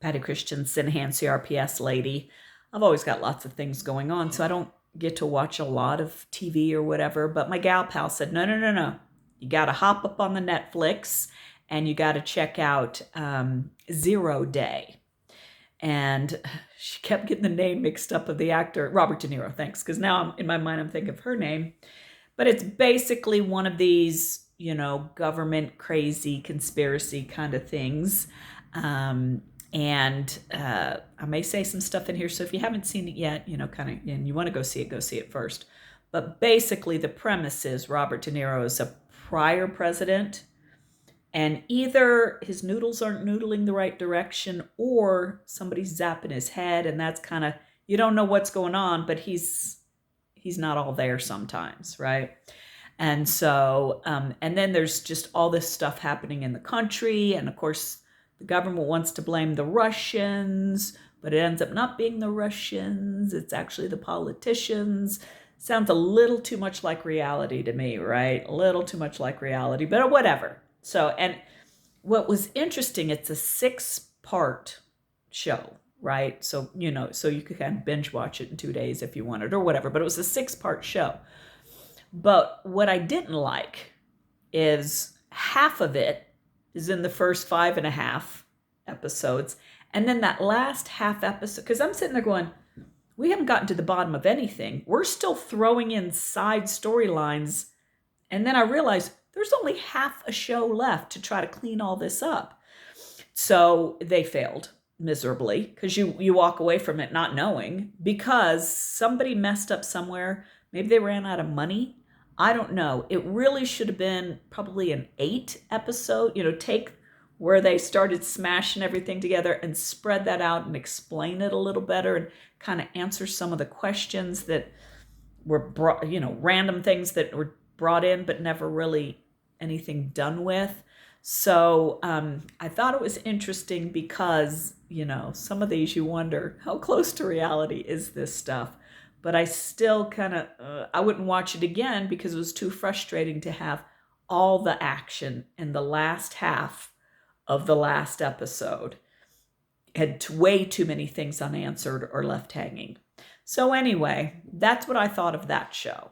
Patty Christensen, CRPS lady. I've always got lots of things going on, so I don't get to watch a lot of TV or whatever. But my gal pal said, no, no, no, no. You got to hop up on the Netflix and you got to check out 0 Day. And she kept getting the name mixed up of the actor, Robert De Niro, thanks, because now in my mind I'm thinking of her name. But it's basically one of these, government crazy conspiracy kind of things. And I may say some stuff in here. So if you haven't seen it yet, and you want to go see it first. But basically the premise is Robert De Niro is a prior president, and either his noodles aren't noodling the right direction or somebody's zapping his head, and that's kind of, you don't know what's going on, but he's not all there sometimes, right? And so, and then there's just all this stuff happening in the country, and of course, the government wants to blame the Russians, but it ends up not being the Russians. It's actually the politicians. Sounds a little too much like reality to me, right? A little too much like reality, but whatever. So, and what was interesting, it's a 6-part show, right? So, so you could kind of binge watch it in 2 days if you wanted or whatever, but it was a 6-part show. But what I didn't like is half of it is in the first 5.5 episodes. And then that last half episode, because I'm sitting there going, we haven't gotten to the bottom of anything. We're still throwing in side storylines. And then I realized there's only half a show left to try to clean all this up. So they failed miserably, because you walk away from it not knowing, because somebody messed up somewhere. Maybe they ran out of money. I don't know. It really should have been probably an 8 episode, take where they started smashing everything together and spread that out and explain it a little better and kind of answer some of the questions that were brought, random things that were brought in, but never really anything done with. So I thought it was interesting because, some of these you wonder, how close to reality is this stuff? But I still kind of, I wouldn't watch it again because it was too frustrating to have all the action in the last half of the last episode. Had way too many things unanswered or left hanging. So anyway, that's what I thought of that show.